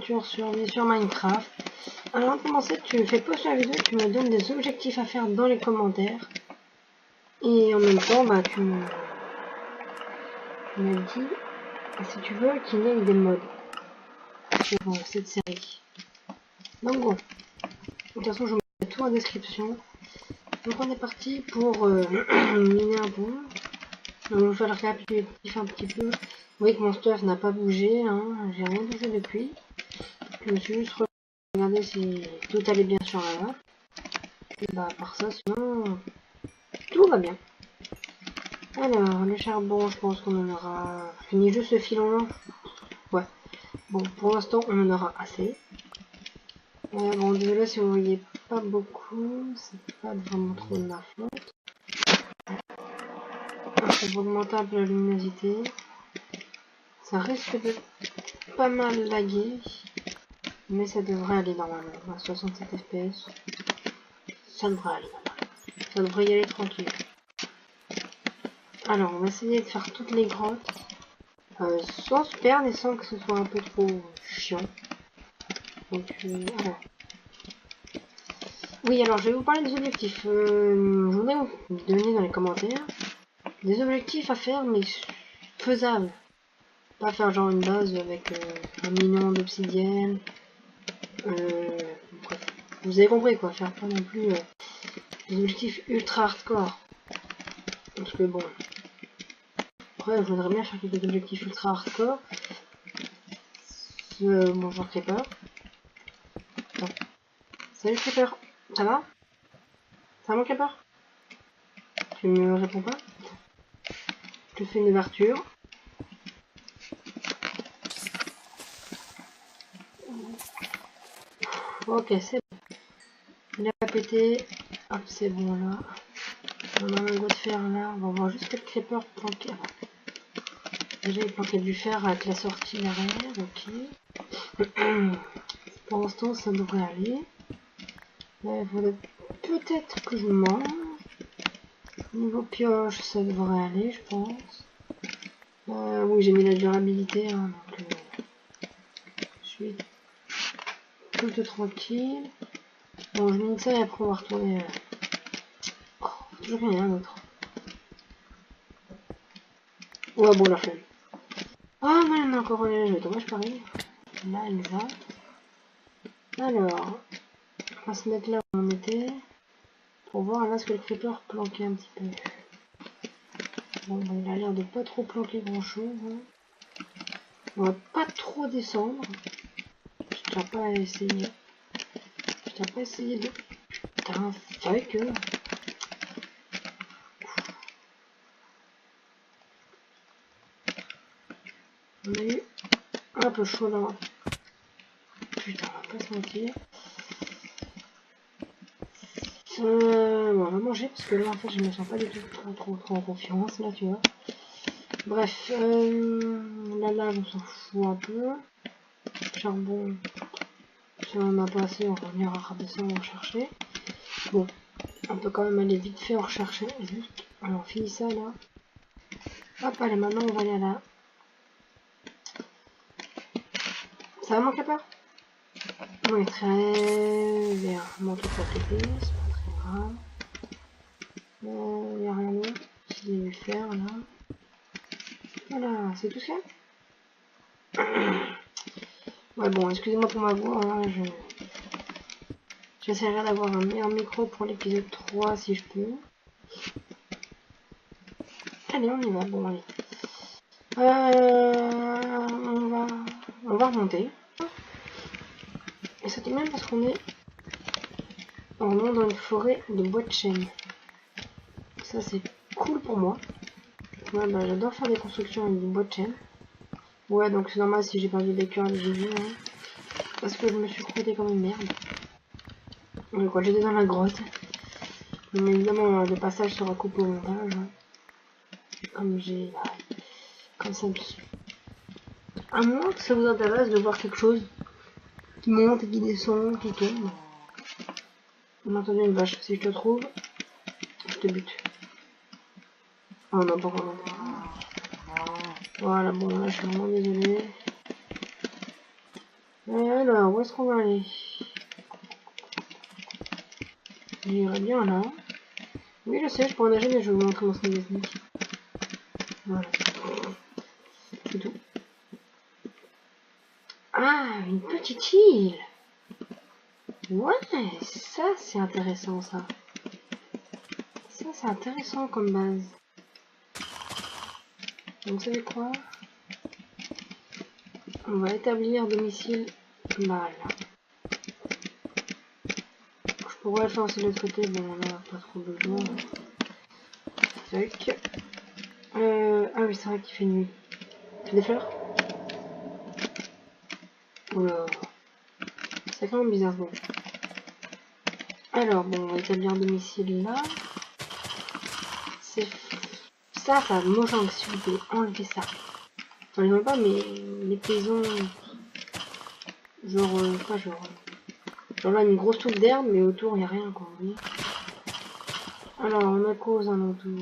aventure sur Minecraft. Alors avant de commencer, tu fais pause sur la vidéo, tu me donnes des objectifs à faire dans les commentaires. Et en même temps, bah tu me dis si tu veux qu'il y ait des mods pour cette série. Donc bon, de toute façon je vous mets tout en description. Donc on est parti pour miner un peu. Donc je vais faire le récapitulatif un petit peu. Vous voyez que mon stuff n'a pas bougé, hein. J'ai rien bougé depuis. Je me suis juste regardé si tout allait bien sur la map. Et bah à part ça, sinon tout va bien. Alors le charbon, je pense qu'on en aura fini juste ce filon là. Ouais. Bon, pour l'instant on en aura assez. Bon, désolé si vous voyez pas beaucoup, c'est pas vraiment trop de ma faute. Ça va augmenter un peu la luminosité. Ça risque de pas mal laguer, mais ça devrait aller normalement. À 67 fps, ça devrait aller. Ça devrait y aller tranquille. Alors, on va essayer de faire toutes les grottes sans se perdre et sans que ce soit un peu trop chiant. Donc, alors. Oui, alors je vais vous parler des objectifs. Je voudrais vous donner dans les commentaires des objectifs à faire, mais faisables. Pas faire genre une base avec 1 million d'obsidienne. Bref, vous avez compris quoi, faire pas non plus des objectifs ultra hardcore. Parce que bon, après je voudrais bien faire quelques objectifs ultra hardcore. Bonjour Creeper. Bon. Salut Creeper, ça va? Ça va mon Creeper? Tu me réponds pas? Je te fais une ouverture. Ok, c'est bon. Il a pas pété. Hop, c'est bon là. On a un lingot de fer là. On va voir juste quel Creeper planqué. Déjà, il planquait du fer avec la sortie derrière. Ok. Pour l'instant, ça devrait aller. Il faudrait peut-être que je mange. Niveau pioche, ça devrait aller, je pense. Oui, j'ai mis la durabilité, hein, donc je suis plutôt tranquille. Bon, je mine ça et après on va retourner. Oh, toujours rien d'autre. Ouais, bon, la flemme. Ah, non, il y en a encore un. Dommage, pareil. Là, exact. Alors, on va se mettre là où on était. Pour voir là ce que le creeper planquait un petit peu. Bon, bah, il a l'air de pas trop planquer grand chose. Hein. On va pas trop descendre. Je tiens pas à essayer. Je tiens pas à essayer de. Putain, fuck. On a eu un peu chaud là. Putain, on va pas se mentir. Bon, on va manger parce que là en fait je me sens pas du tout trop en confiance là, tu vois. Bref, la lave on s'en fout un peu. Charbon, si on en a pas assez, on va venir à redescendre en chercher. Bon, on peut quand même aller vite fait en rechercher. Juste, alors on finit ça là. Hop, allez, maintenant on va aller là. Ça va manquer pas? Oui, très bien. Mon truc a pété, c'est pas très grave. Il n'y a rien d'autre. J'ai dû faire là. Voilà, c'est tout ça. Ouais, bon, excusez-moi pour ma voix, hein, j'essaierai d'avoir un meilleur micro pour l'épisode 3 si je peux. Allez, on y va, bon, allez. On va remonter. Et ça tombe bien parce qu'on est vraiment dans une forêt de bois de chêne. Ça, c'est cool pour moi. Ouais, bah, j'adore faire des constructions avec du bois de chêne. Ouais, donc c'est normal si j'ai perdu des cœurs, j'ai vu, hein. Parce que je me suis croûté comme une merde. Donc, quand j'étais dans la grotte. Mais évidemment, le passage sera coupé au montage. Hein. Comme j'ai... Comme ça. À moins que ça vous intéresse de voir quelque chose qui monte et qui descend, qui tombe. On a entendu une vache. Si je te trouve, je te bute. Oh non, pas vraiment. Voilà, bon, là, je suis vraiment désolé. Alors, où est-ce qu'on va aller? J'irai bien là. Oui, je sais, je pourrais nager, mais je vais vous montrer mon sneak. Voilà. C'est tout. Ah, une petite île. Ouais, ça c'est intéressant ça. Ça c'est intéressant comme base. Donc vous savez quoi? On va établir domicile là. Je pourrais le faire aussi de l'autre côté, bon là pas trop besoin. Tac. Ah oui c'est vrai qu'il fait nuit. Tu des fleurs? Oula. C'est quand même bizarre bon. Alors bon on va établir domicile là. C'est ça mojang si vous pouvez enlever ça. Enfin je ne pas mais les paysans genre pas genre. Genre là une grosse touffe d'herbe mais autour il n'y a rien quoi. Vous voyez. Alors on a quoi aux alentours?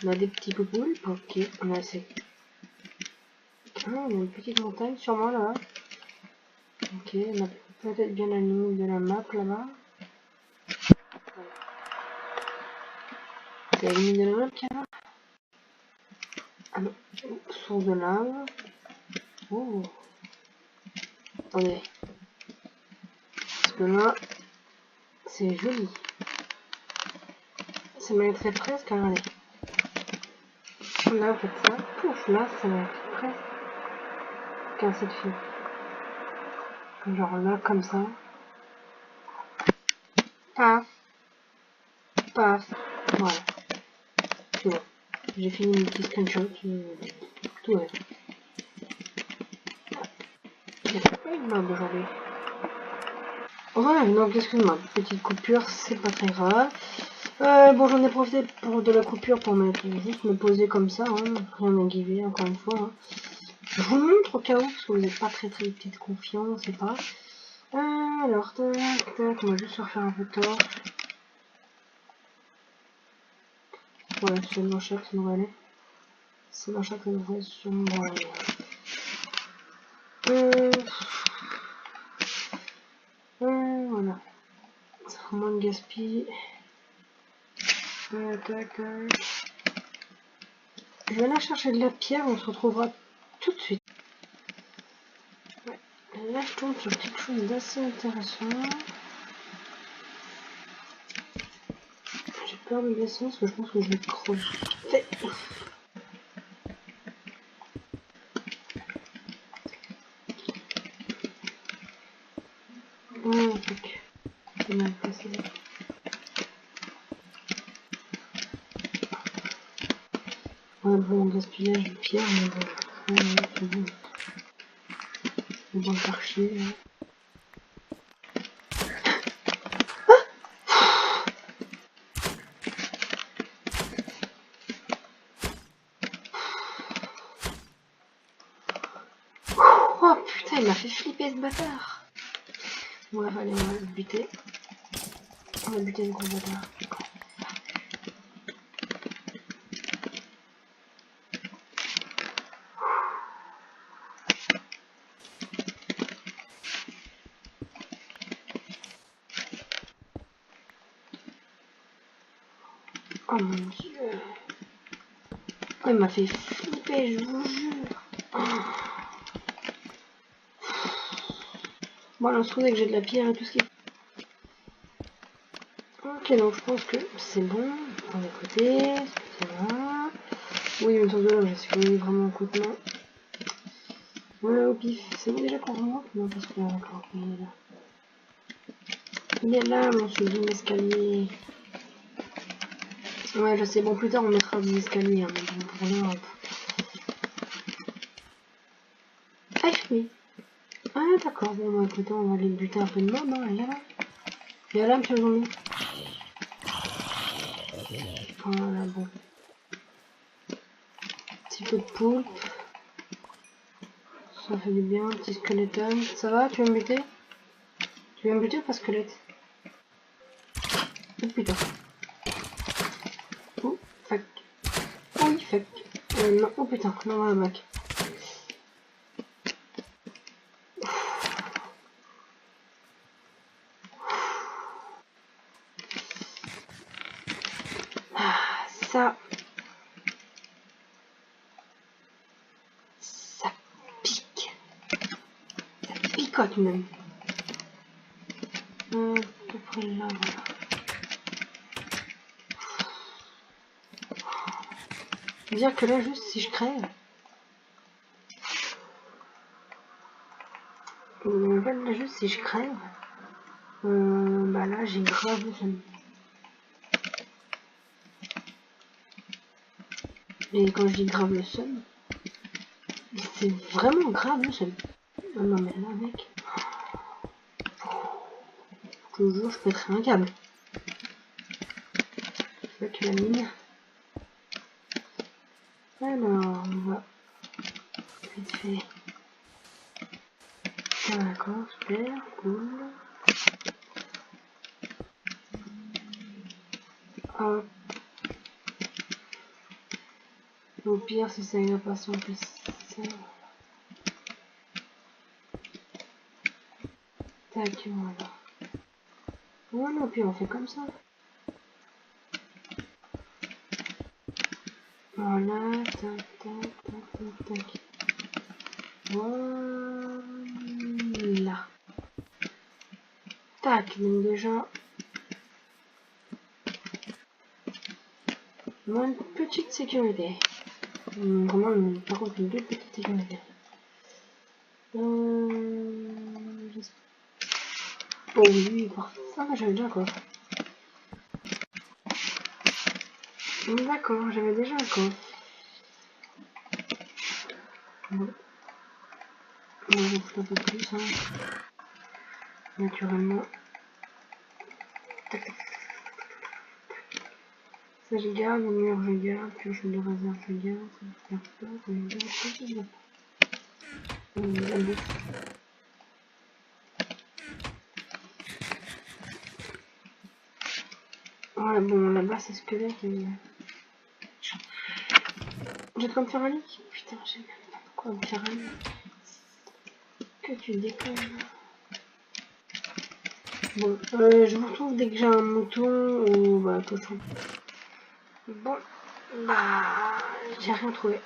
On a des petits poupoules, ok, on a assez. Ah, on a une petite montagne sûrement là. Ok, on a peut-être bien la ligne de la map là-bas. C'est la ligne de la map qu'il y a là. Ah non, source de lave. Oh. Attendez. Parce que là, c'est joli. Ça mériterait presque, regardez. Là, vous faites ça. Pouf, là, ça mériterait presque qu'un cette fille. Genre là, comme ça. Paf. Paf. Voilà. C'est bon. J'ai fini mon petit screenshot. Tout est. Il pas une map aujourd'hui. Voilà, donc excuse-moi, petite coupure, c'est pas très grave. Bon, j'en ai profité pour de la coupure pour juste me poser comme ça, hein, rien à guider, encore une fois. Hein. Je vous montre au cas où, parce que vous n'êtes pas très peut-être confiant, c'est pas. Alors, tac, tac, on va juste se refaire un peu de torche. Voilà, c'est mon chat qui nous aller. C'est mon chat qui nous voit sur mon voilà. Ça fera moins de gaspille. Tac, tac. Je vais aller chercher de la pierre, on se retrouvera tout de suite. Ouais. Là, je tombe sur quelque chose d'assez intéressant. J'ai peur de descendre parce que je pense que je vais crever. Oh, ok. C'est mal passé. Ouais, bon, gaspillage de pierre, mais bon. C'est bon. C'est bon, faire chier. Hein. Oh putain, il m'a fait flipper ce bâtard. Ouais, allez, on va le buter. On va buter ce gros bâtard. Oh mon dieu. Oh, il m'a fait flipper, je vous jure. Oh. Bon, alors, supposé que j'ai de la pierre et tout ce qui est. Ok, donc je pense que c'est bon. On va côté. Voilà. Oui, une sorte de là, j'ai supposé vraiment un coup de main. Voilà, au pif. C'est bon déjà qu'on remonte? Non, parce que là, d'accord, il est là. Il est là, mon sublime escalier. Ouais, je sais. Bon, plus tard, on mettra des escaliers. Hein, mais bon, pour là. Ah, oui. Ah, d'accord. Bon, bah, écoutez, on va aller buter un peu de mode. Hein. Elle est là. Il est là, monsieur le zombie. Voilà, bon. Petit peu de poulpe. Ça fait du bien. Petit skeleton. Ça va? Tu veux me buter? Tu veux me buter ou pas, squelette? Oh putain. Oh, fuck. Oui, fuck. Non, oh putain, non, voilà, mec. ça pique. Ça picote même. À peu près là, voilà. Dire que là, juste si je crève. En fait, là, juste si je crève. Bah là, j'ai grave le seum. Et quand je dis grave le seum, c'est vraiment grave le seum. Oh non, mais là, mec. Toujours, je pèterai un câble. Avec la mine. Alors, on va vite fait. D'accord, super, cool. Hop. Au pire, si ça ne va pas sans que ça. Tac, voilà. Voilà, puis on fait comme ça. Voilà, tac, tac, tac, tac, tac. Voilà. Tac, donc déjà, moi une petite sécurité. Vraiment, par contre, une toute petite sécurité. Oh oui, parfait. Ça, j'avais déjà quoi. D'accord, j'avais déjà un coffre. Bon. On va foutre un peu plus, hein. Naturellement. Ça je garde, le mur je garde, pioche de réserve je garde, ça ne perd pas, ça me garde, ça je garde. La bouffe. Ouais bon là-bas c'est squelette et... J'ai de quoi me faire un lit. Putain j'ai même pas de quoi me faire un lit. Que tu déconnes. Bon, je vous retrouve dès que j'ai un mouton ou bah cochon. Bon, bah j'ai rien trouvé.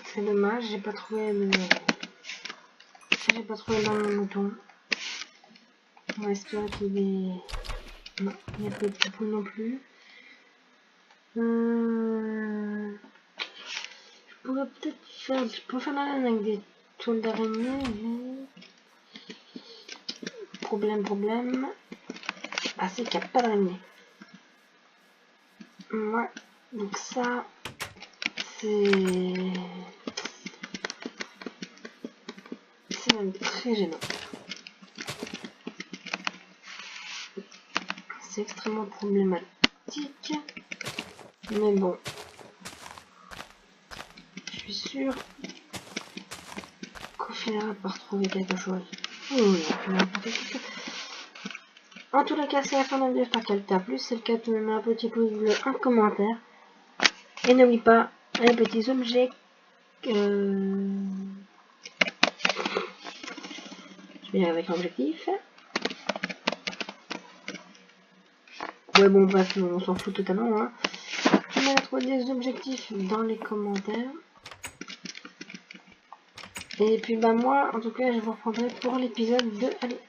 C'est dommage, j'ai pas trouvé mais... J'ai pas trouvé dans mon mouton. On va espérer qu'il est... Non, il n'y a pas de petit non plus. Je pourrais peut-être faire... Je peux faire la laine avec des toiles d'araignée, mais... Problème. Ah, c'est qu'il n'y a pas d'araignée. Ouais, donc ça... C'est même très gênant. C'est extrêmement problématique. Mais bon. Je suis sûre qu'on finira par trouver quelque chose. Oui, on finira par trouver quelque chose. En tous les cas, c'est la fin de la vidéo. J'espère qu'elle t'a plu. Si c'est le cas, tu me mets un petit pouce bleu, un commentaire. Et n'oublie pas les petits objets. Je vais avec l'objectif. Ouais, bon, bref, on s'en fout totalement. Hein. Tu m'as trouvé des objectifs dans les commentaires. Et puis, bah, moi, en tout cas, je vous reprendrai pour l'épisode 2. Allez.